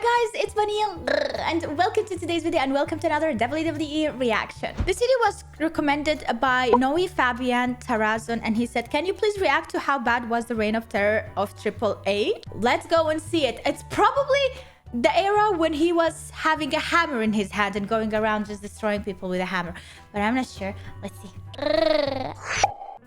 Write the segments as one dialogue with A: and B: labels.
A: Hi guys, it's Bunny and welcome to today's video and welcome to another WWE reaction. This video was recommended by Noe Fabian Tarazon and he said, can you please react to how bad was the reign of terror of Triple H? Let's go and see it. It's probably the era when he was having a hammer in his hand and going around just destroying people with a hammer. But I'm not sure. Let's see.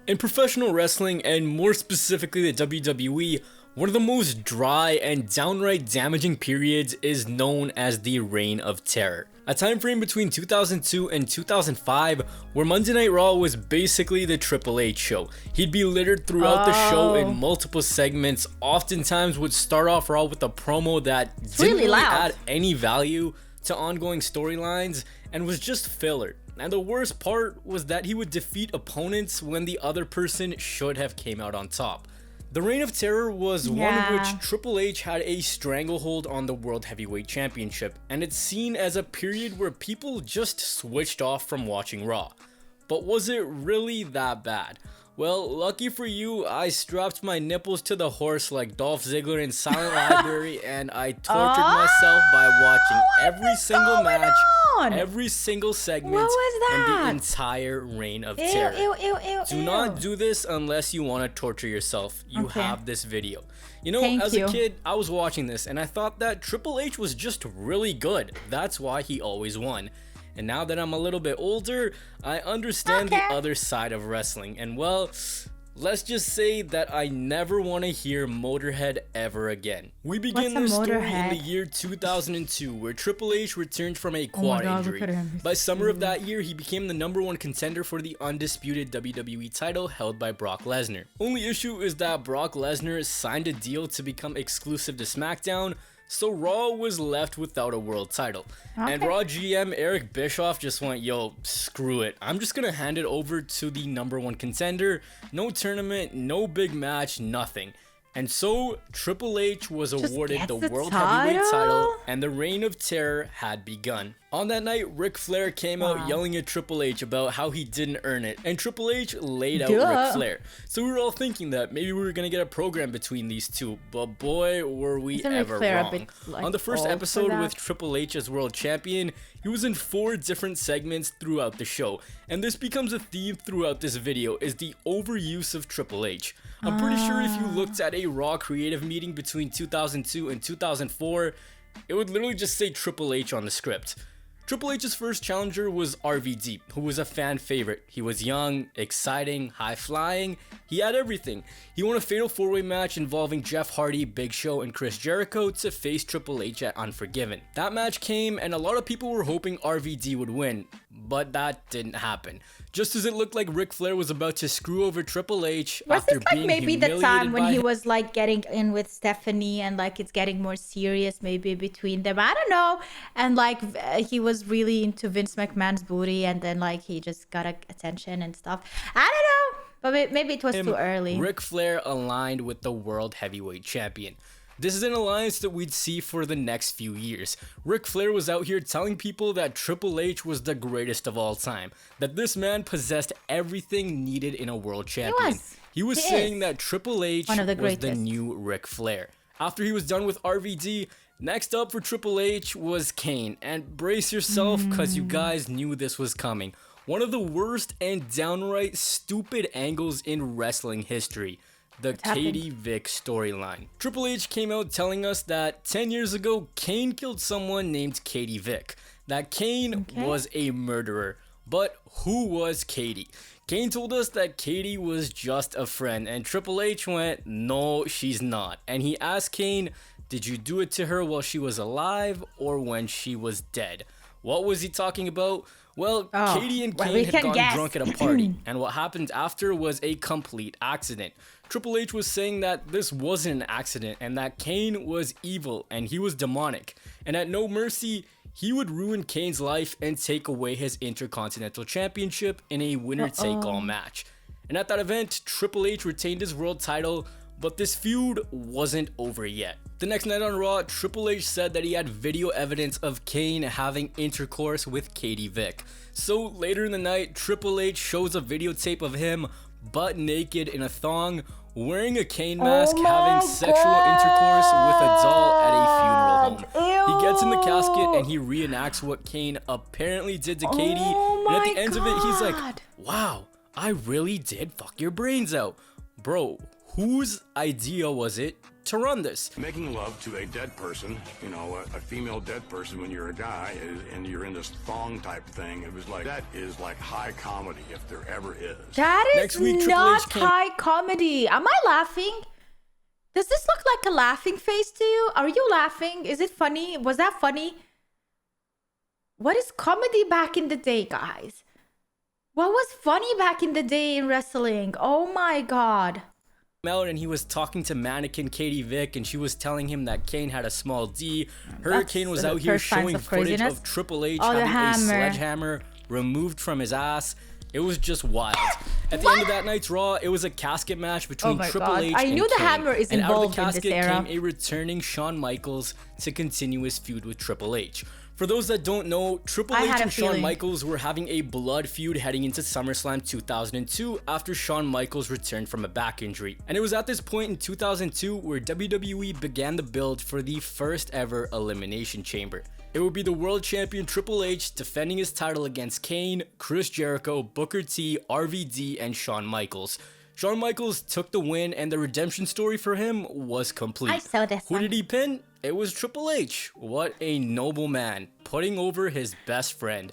B: In professional wrestling, and more specifically the WWE, one of the most dry and downright damaging periods is known as the Reign of Terror. A time frame between 2002 and 2005 where Monday Night Raw was basically the Triple H show. He'd be littered throughout the show in multiple segments, oftentimes would start off Raw with a promo that didn't really add any value to ongoing storylines and was just filler. And the worst part was that he would defeat opponents when the other person should have came out on top. The Reign of Terror was one in which Triple H had a stranglehold on the World Heavyweight Championship, and it's seen as a period where people just switched off from watching Raw. But was it really that bad? Well, lucky for you, I strapped my nipples to the horse like Dolph Ziggler in Silent Library, and I tortured myself by watching every single match, every single segment, and the entire Reign of Terror. Do not do this unless you want to torture yourself. You have this video. You know, as a kid, I was watching this and I thought that Triple H was just really good. That's why he always won. And now that I'm a little bit older, I understand the other side of wrestling. And well, let's just say that I never want to hear Motorhead ever again. We begin this story in the year 2002, where Triple H returned from a quad injury. By summer of that year, he became the #1 contender for the undisputed WWE title held by Brock Lesnar. Only issue is that Brock Lesnar signed a deal to become exclusive to SmackDown, so Raw was left without a world title. And Raw GM Eric Bischoff just went, yo, screw it. I'm just gonna hand it over to the #1 contender. No tournament, no big match, nothing. And so Triple H was awarded the World Heavyweight title and the Reign of Terror had begun. On that night, Ric Flair came out yelling at Triple H about how he didn't earn it, and Triple H laid out Ric Flair. So we were all thinking that maybe we were gonna get a program between these two, but boy, were we ever wrong. On the first episode with Triple H as world champion, he was in 4 different segments throughout the show, and this becomes a theme throughout this video, is the overuse of Triple H. I'm pretty sure if you looked at a Raw creative meeting between 2002 and 2004, it would literally just say Triple H on the script. Triple H's first challenger was RVD, who was a fan favorite. He was young, exciting, high-flying. He had everything. He won a fatal 4-way match involving Jeff Hardy, Big Show, and Chris Jericho to face Triple H at Unforgiven. That match came, and a lot of people were hoping RVD would win, but that didn't happen. Just as it looked like Ric Flair was about to screw over Triple H after being humiliated by him.
A: The time when he was like getting in with Stephanie and like it's getting more serious maybe between them, I don't know, and like he was really into Vince McMahon's booty and then like he just got attention and stuff. I don't know, but maybe it was too early.
B: Ric Flair aligned with the World Heavyweight Champion. This is an alliance that we'd see for the next few years. Ric Flair was out here telling people that Triple H was the greatest of all time, that this man possessed everything needed in a world champion. He was saying that Triple H was the new Ric Flair. After he was done with RVD, next up for Triple H was Kane, and brace yourself because you guys knew this was coming. One of the worst and downright stupid angles in wrestling history. The Katie Vick storyline. Triple H came out telling us that 10 years ago, Kane killed someone named Katie Vick. That Kane was a murderer. But who was Katie? Kane told us that Katie was just a friend, and Triple H went, no, she's not. And he asked Kane, did you do it to her while she was alive or when she was dead? What was he talking about? Well, Katie and Kane had gotten drunk at a party, and what happened after was a complete accident. Triple H was saying that this wasn't an accident, and that Kane was evil, and he was demonic. And at No Mercy, he would ruin Kane's life and take away his Intercontinental Championship in a winner-take-all match. And at that event, Triple H retained his world title, but this feud wasn't over yet. The next night on Raw, Triple H said that he had video evidence of Kane having intercourse with Katie Vick. So later in the night, Triple H shows a videotape of him butt naked in a thong, wearing a Kane mask, having sexual intercourse with a doll at a funeral home.
A: Ew.
B: He gets in the casket and he reenacts what Kane apparently did to Katie.
A: Oh
B: And at
A: my
B: the end of it, he's like,
A: God.
B: wow, I really did fuck your brains out. Bro, whose idea was it to run this?
C: Making love to a dead person, you know, a female dead person when you're a guy and you're in this thong type thing, it was like, that is like high comedy if there ever is.
A: That is
B: Next week, Triple
A: not
B: H came-
A: high comedy. Am I laughing? Does this look like a laughing face to you? Are you laughing? Is it funny? Was that funny? What is comedy back in the day, guys? What was funny back in the day in wrestling? Oh my God.
B: Out and he was talking to mannequin Katie Vick and she was telling him that Kane had a small D. Hurricane was out here showing footage of Triple H having a sledgehammer removed from his ass. It was just wild. At the end of that night's Raw, it was a casket match between Triple H and Kane.
A: I knew the hammer is involved in this era.
B: And out of the casket came a returning Shawn Michaels to continue his feud with Triple H. For those that don't know, Triple H and Shawn Michaels were having a blood feud heading into SummerSlam 2002 after Shawn Michaels returned from a back injury. And it was at this point in 2002 where WWE began the build for the first ever Elimination Chamber. It would be the world champion Triple H defending his title against Kane, Chris Jericho, Booker T, RVD, and Shawn Michaels. Shawn Michaels took the win and the redemption story for him was complete.
A: I saw this
B: Who did he pin? It was Triple H. What a noble man, putting over his best friend.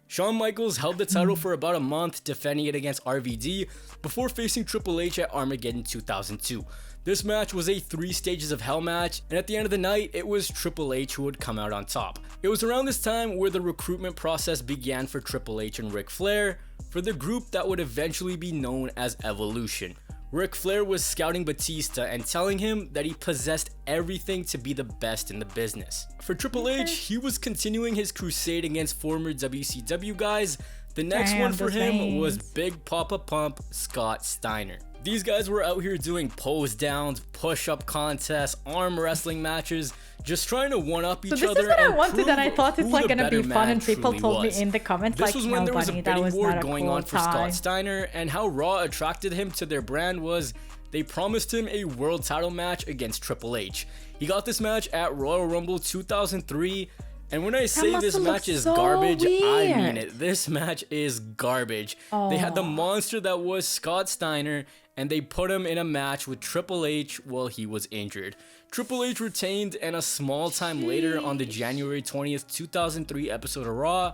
B: Shawn Michaels held the title for about a month, defending it against RVD before facing Triple H at Armageddon 2002. This match was a 3 stages of hell match, and at the end of the night, it was Triple H who would come out on top. It was around this time where the recruitment process began for Triple H and Ric Flair for the group that would eventually be known as Evolution. Ric Flair was scouting Batista and telling him that he possessed everything to be the best in the business. For Triple H, he was continuing his crusade against former WCW guys. The next one for him was Big Papa Pump Scott Steiner. These guys were out here doing pose downs, push-up contests, arm wrestling matches, just trying to one-up each other.
A: So this is what I wanted, and I thought it's like gonna be fun, and people told me in the comments
B: this
A: like,
B: was when there was a bidding war going on for
A: time.
B: Scott Steiner, and how Raw attracted him to their brand was they promised him a world title match against Triple H. He got this match at Royal Rumble 2003. And when I say this match is garbage, I mean it. This match is garbage. They had the monster that was Scott Steiner, and they put him in a match with Triple H while he was injured. Triple H retained, and a small time later on the January 20th, 2003 episode of Raw,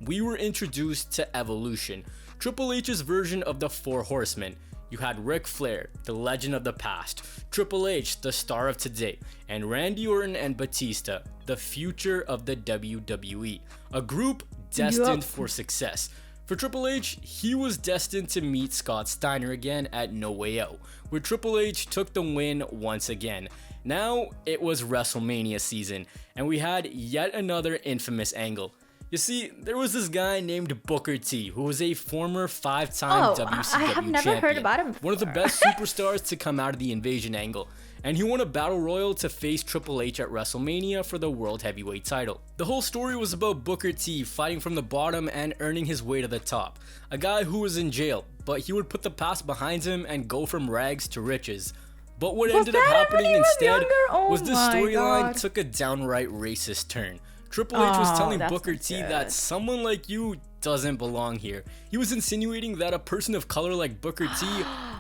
B: we were introduced to Evolution, Triple H's version of the Four Horsemen. You had Ric Flair, the legend of the past, Triple H, the star of today, and Randy Orton and Batista, the future of the WWE, a group destined for success. For Triple H, he was destined to meet Scott Steiner again at No Way Out, where Triple H took the win once again. Now it was WrestleMania season, and we had yet another infamous angle. You see, there was this guy named Booker T, who was a former 5-time WCW
A: I have never
B: champion,
A: heard about him before.
B: one of the best superstars to come out of the Invasion angle, and he won a battle royal to face Triple H at WrestleMania for the World Heavyweight title. The whole story was about Booker T fighting from the bottom and earning his way to the top, a guy who was in jail, but he would put the past behind him and go from rags to riches. But what ended up happening instead was the storyline took a downright racist turn. Triple H was telling Booker T that someone like you doesn't belong here. He was insinuating that a person of color like Booker T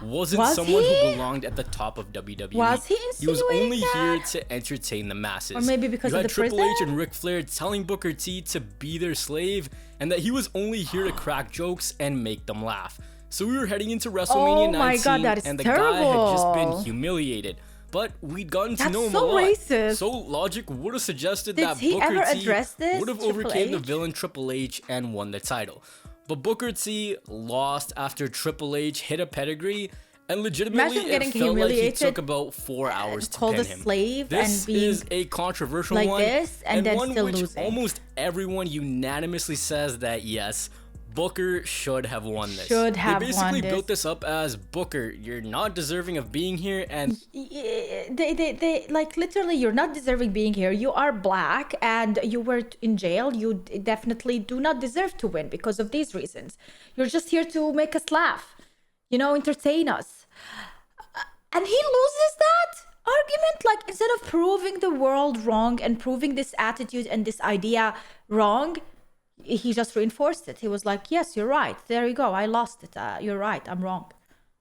B: wasn't someone who belonged at the top of WWE.
A: Was he
B: He was only
A: that?
B: here to entertain the masses.
A: Or maybe because
B: you
A: of
B: had
A: the
B: Triple
A: prison?
B: H and Ric Flair telling Booker T to be their slave and that he was only here to crack jokes and make them laugh. So we were heading into WrestleMania 19 and the guy had just been humiliated. But we'd gotten to know him a lot.
A: Racist.
B: So logic would have suggested
A: Did
B: that
A: he
B: Booker
A: ever
B: T
A: address this,
B: would have
A: Triple
B: overcame the
A: H?
B: villain Triple H and won the title. But Booker T lost after Triple H hit a pedigree, and legitimately
A: Imagine getting
B: it felt like he
A: humiliated,
B: took about 4 hours to
A: called
B: pin
A: a
B: him.
A: slave
B: This
A: and being
B: is a controversial
A: like
B: one,
A: this and then
B: one
A: still
B: which
A: losing.
B: almost everyone unanimously says that yes, Booker should have won this.
A: They
B: basically built this up as Booker, you're not deserving of being here, and
A: they like literally, you're not deserving being here. You are black and you were in jail. You definitely do not deserve to win because of these reasons. You're just here to make us laugh, entertain us. And he loses that? argument, like instead of proving the world wrong and proving this attitude and this idea wrong, he just reinforced it. He was like, yes, you're right. There you go. I lost it. You're right. I'm wrong.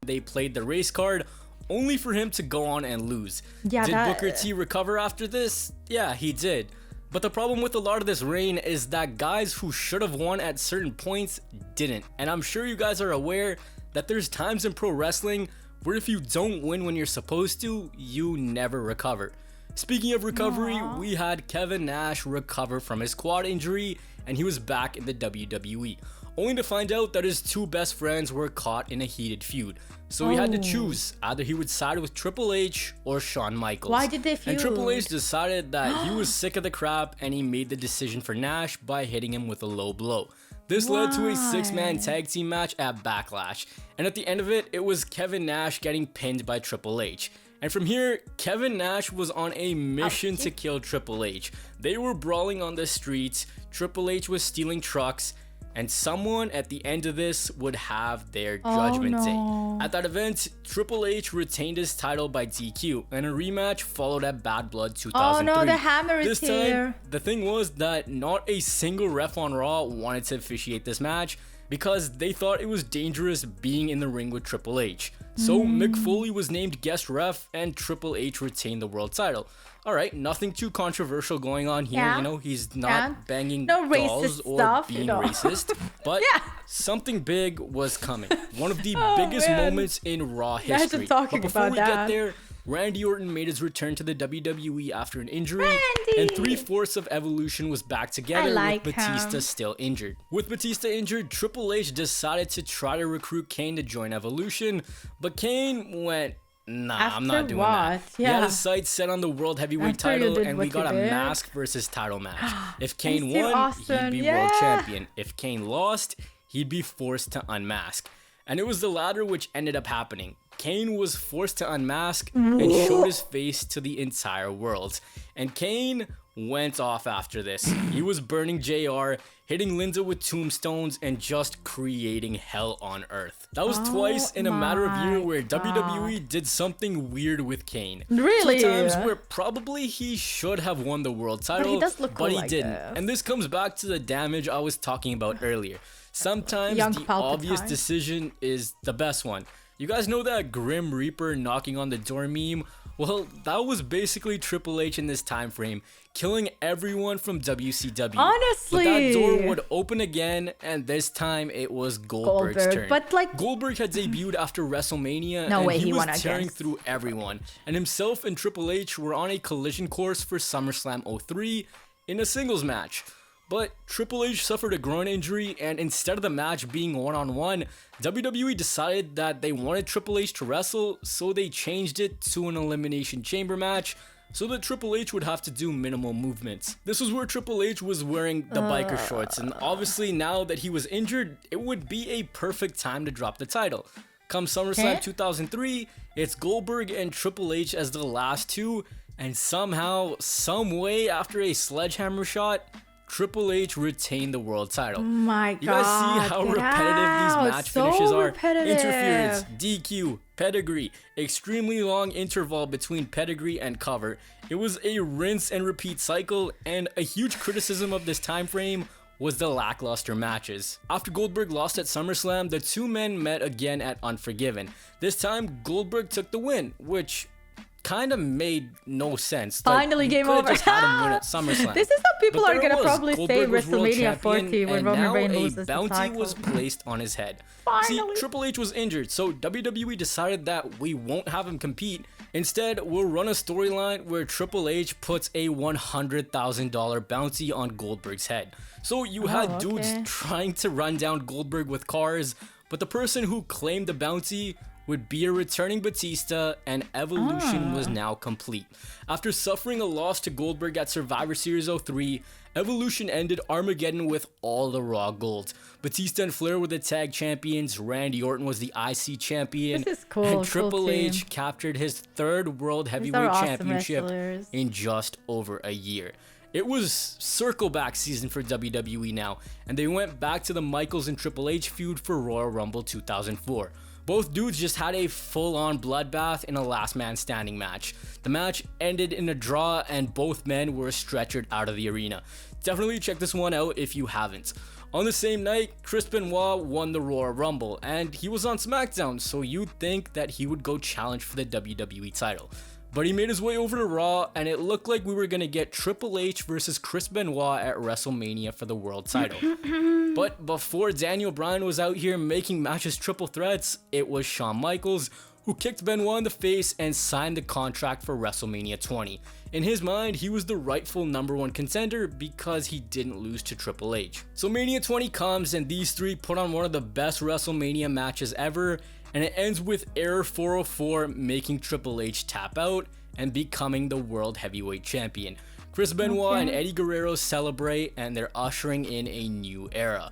B: They played the race card only for him to go on and lose.
A: Yeah,
B: did Booker T recover after this? Yeah, he did. But the problem with a lot of this reign is that guys who should have won at certain points didn't. And I'm sure you guys are aware that there's times in pro wrestling where if you don't win when you're supposed to, you never recover. Speaking of recovery, we had Kevin Nash recover from his quad injury and he was back in the WWE, only to find out that his two best friends were caught in a heated feud. So he had to choose, either he would side with Triple H or Shawn Michaels.
A: Why did they feud?
B: And Triple H decided that he was sick of the crap and he made the decision for Nash by hitting him with a low blow. This led to a 6-man tag team match at Backlash, and at the end of it, it was Kevin Nash getting pinned by Triple H. And from here, Kevin Nash was on a mission to kill Triple H. They were brawling on the streets, Triple H was stealing trucks, and someone at the end of this would have their judgment day. At that event, Triple H retained his title by DQ, and a rematch followed at Bad Blood 2003.
A: Oh no, the hammer is
B: this
A: here.
B: time, the thing was that not a single ref on Raw wanted to officiate this match because they thought it was dangerous being in the ring with Triple H. So Mick Foley was named guest ref and Triple H retained the world title. Alright, nothing too controversial going on here, you know, he's not banging dolls or being racist, but something big was coming. One of the biggest moments in Raw history. But before we get there, Randy Orton made his return to the WWE after an injury, and 3/4 of Evolution was back together with Batista still injured. With Batista injured, Triple H decided to try to recruit Kane to join Evolution, but Kane went, nah, I'm not doing that. He had his sights set on the World Heavyweight title, and we got a mask versus title match. If Kane won, he'd be world champion. If Kane lost, he'd be forced to unmask. And it was the latter which ended up happening. Kane was forced to unmask and showed his face to the entire world. And Kane went off after this. He was burning JR, hitting Linda with tombstones, and just creating hell on earth. That was twice in a matter of year where WWE did something weird with Kane.
A: Really?
B: 2 times where probably he should have won the world title,
A: but he does look cool,
B: but he didn't. And this comes back to the damage I was talking about earlier. Sometimes the obvious decision is the best one. You guys know that Grim Reaper knocking on the door meme? Well, that was basically Triple H in this time frame, killing everyone from WCW.
A: Honestly.
B: But that door would open again, and this time it was Goldberg's turn.
A: But like,
B: Goldberg had debuted after WrestleMania, he was tearing through everyone. And himself and Triple H were on a collision course for SummerSlam 03 in a singles match. But Triple H suffered a groin injury, and instead of the match being one-on-one, WWE decided that they wanted Triple H to wrestle, so they changed it to an Elimination Chamber match, so that Triple H would have to do minimal movements. This was where Triple H was wearing the biker shorts, and obviously now that he was injured, it would be a perfect time to drop the title. Come SummerSlam 2003, it's Goldberg and Triple H as the last two, and somehow, some way after a sledgehammer shot, Triple H retained the world title.
A: Oh my God.
B: You guys see how repetitive these match finishes are?
A: Repetitive.
B: Interference, DQ, pedigree, extremely long interval between pedigree and cover. It was a rinse and repeat cycle, and a huge criticism of this time frame was the lackluster matches. After Goldberg lost at SummerSlam, the two men met again at Unforgiven. This time, Goldberg took the win, which kind of made no sense.
A: Finally, game over.
B: Just had him win at SummerSlam.
A: This is how people are gonna probably say
B: Goldberg was world
A: WrestleMania 40 when Roman Reigns loses
B: a
A: the
B: bounty
A: title.
B: was placed on his head.
A: Finally.
B: See, Triple H was injured, so WWE decided that we won't have him compete. Instead, we'll run a storyline where Triple H puts a $100,000 bounty on Goldberg's head. So you had dudes trying to run down Goldberg with cars, but the person who claimed the bounty would be a returning Batista, and Evolution was now complete. After suffering a loss to Goldberg at Survivor Series 03, Evolution ended Armageddon with all the Raw gold. Batista and Flair were the tag champions, Randy Orton was the IC champion,
A: this is cool,
B: and Triple H captured his third World Heavyweight Championship in just over a year. It was circle back season for WWE now, and they went back to the Michaels and Triple H feud for Royal Rumble 2004. Both dudes just had a full-on bloodbath in a last man standing match. The match ended in a draw and both men were stretchered out of the arena. Definitely check this one out if you haven't. On the same night, Chris Benoit won the Royal Rumble and he was on SmackDown, so you'd think that he would go challenge for the WWE title. But he made his way over to Raw and it looked like we were gonna get Triple H versus Chris Benoit at WrestleMania for the world title. But before Daniel Bryan was out here making matches triple threats, it was Shawn Michaels who kicked Benoit in the face and signed the contract for WrestleMania 20. In his mind, he was the rightful #1 contender because he didn't lose to Triple H. So Mania 20 comes and these three put on one of the best WrestleMania matches ever, and it ends with Error 404 making Triple H tap out and becoming the World Heavyweight Champion. Chris Benoit and Eddie Guerrero celebrate and they're ushering in a new era.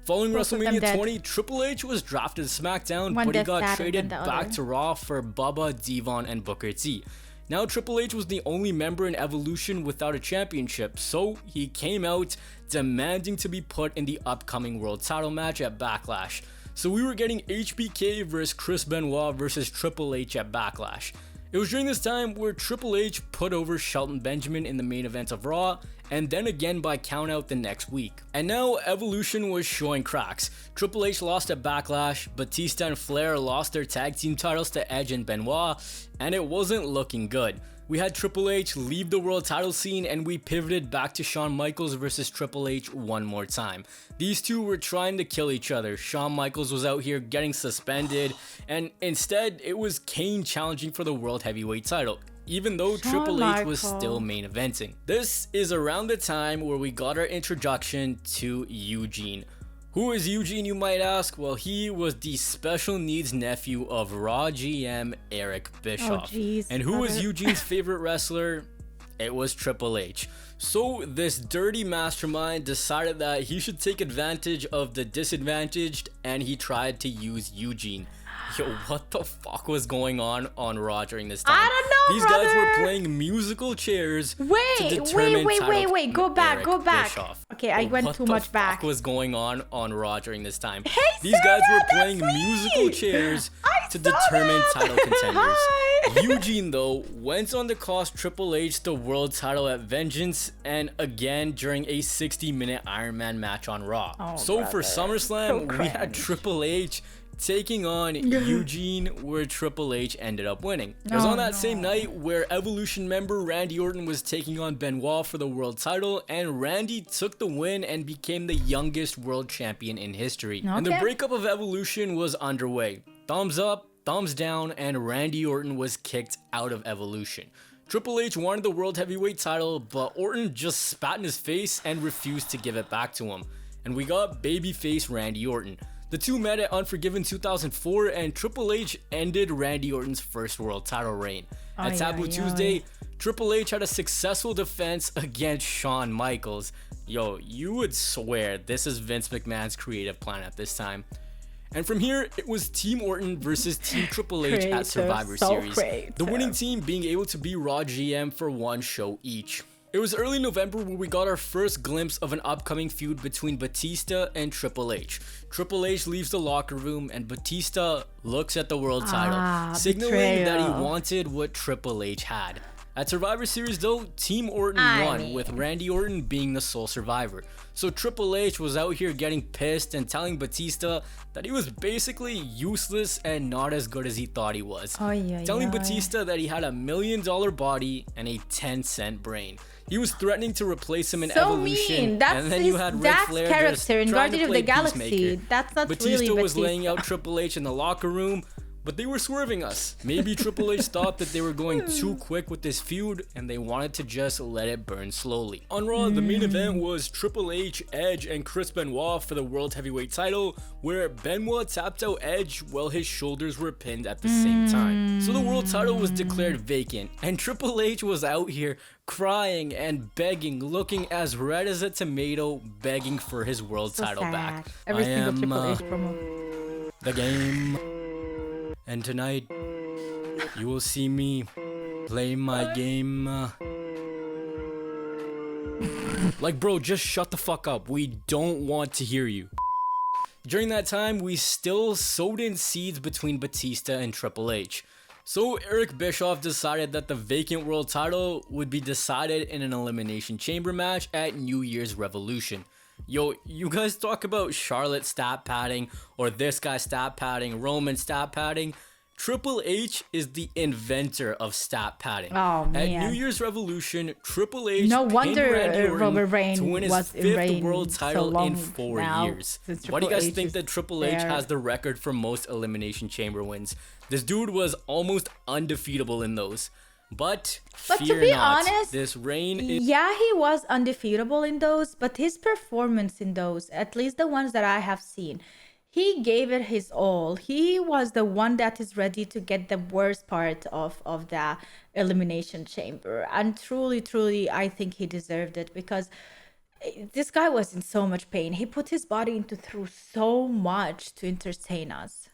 B: Following WrestleMania 20, Triple H was drafted to SmackDown, but he got traded back to Raw for Bubba, Devon, and Booker T. Now Triple H was the only member in Evolution without a championship, so he came out demanding to be put in the upcoming world title match at Backlash. So we were getting HBK versus Chris Benoit versus Triple H at Backlash. It was during this time where Triple H put over Shelton Benjamin in the main event of Raw, and then again by countout the next week. And now Evolution was showing cracks. Triple H lost at Backlash, Batista and Flair lost their tag team titles to Edge and Benoit, and it wasn't looking good. We had Triple H leave the world title scene and we pivoted back to Shawn Michaels versus Triple H one more time. These two were trying to kill each other. Shawn Michaels was out here getting suspended, and instead it was Kane challenging for the World Heavyweight title, even though Triple H was still main eventing. This is around the time where we got our introduction to Eugene. Who is Eugene, you might ask? Well, he was the special needs nephew of Raw GM Eric Bischoff. And who was Eugene's favorite wrestler? It was Triple H. So this dirty mastermind decided that he should take advantage of the disadvantaged, and he tried to use Eugene. Yo, what the fuck was going on Raw during this time?
A: I don't know,
B: These guys were playing musical chairs to determine
A: wait, go back.
B: Bischoff.
A: Okay, I went too much back.
B: What was going on Raw during this time?
A: Hey,
B: These guys were playing musical chairs to determine title contenders. Eugene, though, went on to cost Triple H the world title at Vengeance, and again during a 60-minute Iron Man match on Raw. For SummerSlam, we had Triple H taking on Eugene, where Triple H ended up winning. It was on that same night where Evolution member Randy Orton was taking on Benoit for the world title, and Randy took the win and became the youngest world champion in history. And the breakup of Evolution was underway. Thumbs up, thumbs down, and Randy Orton was kicked out of Evolution. Triple H wanted the World Heavyweight title, but Orton just spat in his face and refused to give it back to him. And we got babyface Randy Orton. The two met at Unforgiven 2004, and Triple H ended Randy Orton's first world title reign. At Taboo Tuesday, Triple H had a successful defense against Shawn Michaels. Yo, you would swear this is Vince McMahon's creative plan at this time. And from here, it was Team Orton versus Team Triple H at Survivor Series. The winning team being able to be Raw GM for one show each. It was early November where we got our first glimpse of an upcoming feud between Batista and Triple H. Triple H leaves the locker room and Batista looks at the world title, signaling that he wanted what Triple H had. At Survivor Series though, Team Orton won, with Randy Orton being the sole survivor. So Triple H was out here getting pissed and telling Batista that he was basically useless and not as good as he thought he was. Telling Batista that he had $1 million body and a 10-cent brain. He was threatening to replace him in Evolution, and then you had Ric Flair just trying to play Peacemaker. Batista was laying out Triple H in the locker room, but they were swerving us. Maybe Triple H thought that they were going too quick with this feud and they wanted to just let it burn slowly. On Raw, the main event was Triple H, Edge, and Chris Benoit for the World Heavyweight title, where Benoit tapped out Edge while his shoulders were pinned at the same time. So the world title was declared vacant, and Triple H was out here crying and begging, looking as red as a tomato, begging for his world title back.
A: Every single Triple H promo.
B: The game. And tonight, you will see me play my game. Like, bro, just shut the fuck up. We don't want to hear you. During that time, we still sowed in seeds between Batista and Triple H. So Eric Bischoff decided that the vacant world title would be decided in an Elimination Chamber match at New Year's Revolution. Yo, you guys talk about Charlotte stat padding or this guy stat padding, Roman stat padding. Triple H is the inventor of stat padding.
A: Oh, man.
B: At New Year's Revolution, Triple H
A: No
B: pinned
A: wonder
B: Randy Orton
A: Robert Reign
B: to win his
A: was in
B: 5th
A: reign
B: world
A: so
B: title
A: long
B: in 4
A: now,
B: years.
A: since
B: Why do you
A: Triple
B: guys
A: H
B: think
A: is
B: that Triple H
A: there?
B: has the record for most Elimination Chamber wins? This dude was almost undefeatable in those. But
A: But to
B: fear
A: be
B: not,
A: honest,
B: this reign is...
A: Yeah, he was undefeatable in those, but his performance in those, at least the ones that I have seen, he gave it his all. He was the one that is ready to get the worst part of the Elimination Chamber. And truly, I think he deserved it because this guy was in so much pain. He put his body through so much to entertain us.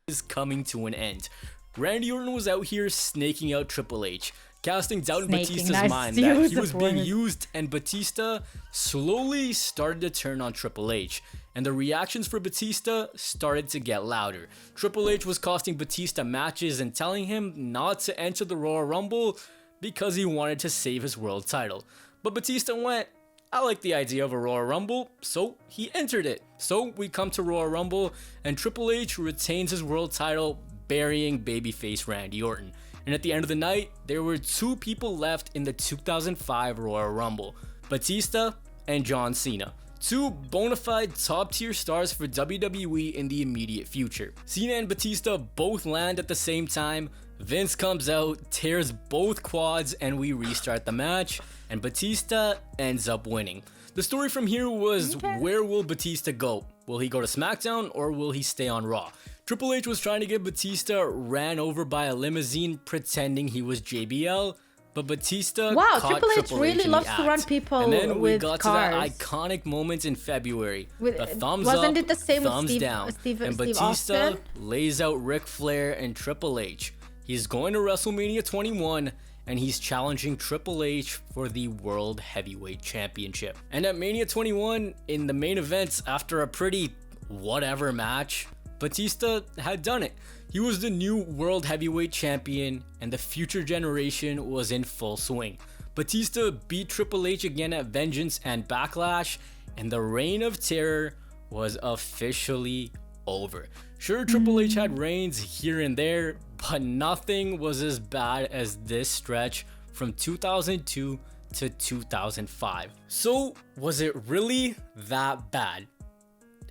B: is coming to an end. Randy Orton was out here snaking out Triple H, casting doubt in
A: Snaking,
B: Batista's
A: nice
B: mind
A: use
B: that he
A: of
B: was being
A: words.
B: used, and Batista slowly started to turn on Triple H, and the reactions for Batista started to get louder. Triple H was costing Batista matches and telling him not to enter the Royal Rumble because he wanted to save his world title. But Batista went, I like the idea of a Royal Rumble, so he entered it. So we come to Royal Rumble, and Triple H retains his world title, burying babyface Randy Orton. And at the end of the night, there were 2 people left in the 2005 Royal Rumble, Batista and John Cena. 2 bona fide top tier stars for WWE in the immediate future. Cena and Batista both land at the same time. Vince comes out, tears both quads, and we restart the match, and Batista ends up winning. The story from here was, where will Batista go? Will he go to SmackDown or will he stay on Raw? Triple H was trying to get Batista ran over by a limousine pretending he was JBL, but Batista
A: Wow,
B: caught
A: Triple H
B: in
A: really
B: the
A: loves to
B: act.
A: run people
B: and then we
A: with
B: got
A: cars.
B: to that iconic moment in February.
A: With-
B: the thumbs
A: wasn't
B: up,
A: it the same with
B: thumbs
A: Steve-
B: down,
A: Steve-
B: and
A: Steve
B: Batista
A: Austin?
B: lays out Ric Flair and Triple H. He's going to WrestleMania 21, and he's challenging Triple H for the World Heavyweight Championship. And at Mania 21, in the main events, after a pretty whatever match, Batista had done it. He was the new World Heavyweight Champion, and the future generation was in full swing. Batista beat Triple H again at Vengeance and Backlash, and the Reign of Terror was officially over. Sure, Triple H had reigns here and there, but nothing was as bad as this stretch from 2002 to 2005. So, was it really that bad?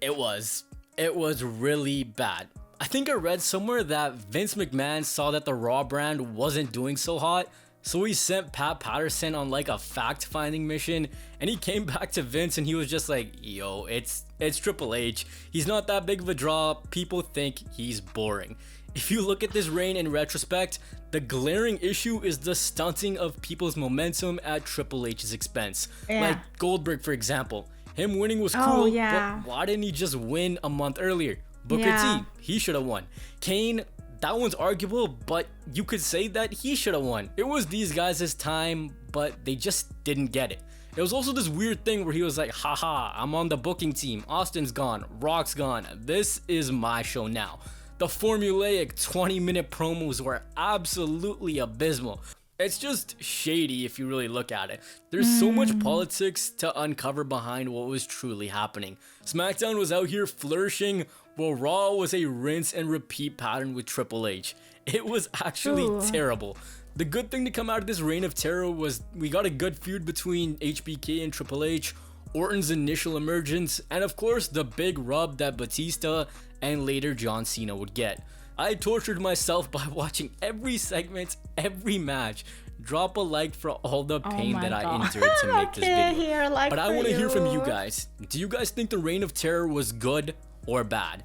B: It was. It was really bad. I think I read somewhere that Vince McMahon saw that the Raw brand wasn't doing so hot, so he sent Pat Patterson on like a fact-finding mission, and he came back to Vince and he was just like, yo, it's Triple H. He's not that big of a draw. People think he's boring. If you look at this reign in retrospect, the glaring issue is the stunting of people's momentum at Triple H's expense.
A: Yeah.
B: Like Goldberg, for example. Him winning was
A: Oh,
B: cool,
A: yeah.
B: but why didn't he just win a month earlier? Booker
A: Yeah.
B: T, he should have won. Kane, that one's arguable, but you could say that he should have won. It was these guys' time, but they just didn't get it. It was also this weird thing where he was like, haha, I'm on the booking team. Austin's gone, Rock's gone. This is my show now. The formulaic 20-minute promos were absolutely abysmal. It's just shady if you really look at it. There's so much politics to uncover behind what was truly happening. SmackDown was out here flourishing, while Raw was a rinse and repeat pattern with Triple H. It was actually terrible. The good thing to come out of this reign of terror was we got a good feud between HBK and Triple H, Orton's initial emergence, and of course the big rub that Batista and later John Cena would get. I tortured myself by watching every segment, every match. Drop a like for all the pain that I endured to make this video. But I want to hear from you guys. Do you guys think the Reign of Terror was good or bad?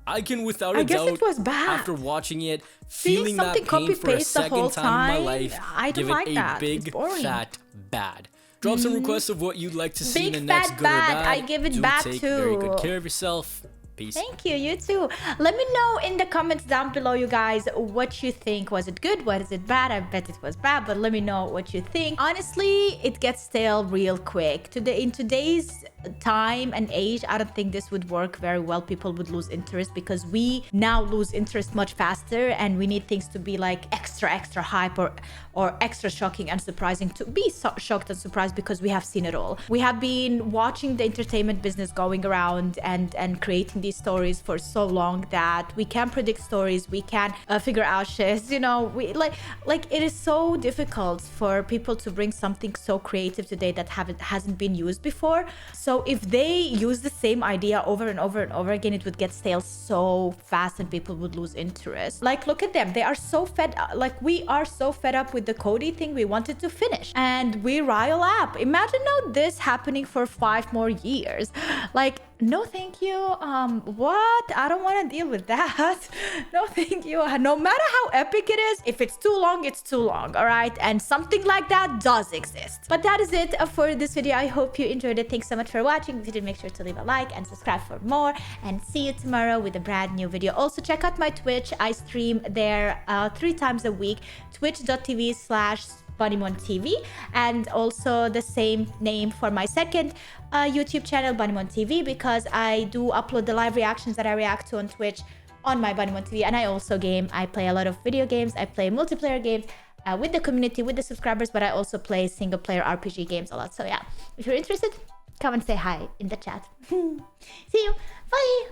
B: I can without a doubt,
A: it was bad.
B: after watching it,
A: Seeing
B: feeling that
A: something
B: pain for a
A: copy-paste the whole
B: second time in
A: time,
B: my life,
A: I don't
B: give it
A: like
B: a
A: that. It's
B: big
A: boring.
B: fat bad. Drop some requests of what you'd like to see in the
A: Big
B: next
A: fat
B: good or
A: bad.
B: bad.
A: I give it
B: Do
A: bad
B: take very good
A: too.
B: care of yourself. Peace.
A: Thank you, you too. Let me know in the comments down below, you guys, what you think. Was it good? Was it bad? I bet it was bad, but let me know what you think. Honestly, it gets stale real quick. In today's time and age, I don't think this would work very well. People would lose interest because we now lose interest much faster, and we need things to be like extra hype or extra shocking and surprising to be shocked and surprised, because we have seen it all. We have been watching the entertainment business going around and creating these stories for so long that we can predict stories, we can figure out shit, you know. We like it is so difficult for people to bring something so creative today that hasn't been used before. So if they use the same idea over and over and over again, it would get stale so fast and people would lose interest. Like, look at them, they are so fed up. Like, we are so fed up with the Cody thing. We wanted to finish and we rile up. Imagine now this happening for 5 more years. Like, no thank you. What? I don't want to deal with that. No thank you. No matter how epic it is, if it's too long, it's too long, all right? And something like that does exist. But that is it for this video. I hope you enjoyed it. Thanks so much for watching. If you did, make sure to leave a like and subscribe for more, and see you tomorrow with a brand new video. Also, check out my Twitch. I stream there 3 times a week, twitch.tv/bunnymonbz, and also the same name for my second YouTube channel, bunnymonbz, because I do upload the live reactions that I react to on Twitch on my bunnymonbz. And I also game. I play a lot of video games. I play multiplayer games with the community, with the subscribers, but I also play single player RPG games a lot. So yeah, if you're interested, come and say hi in the chat. See you. Bye.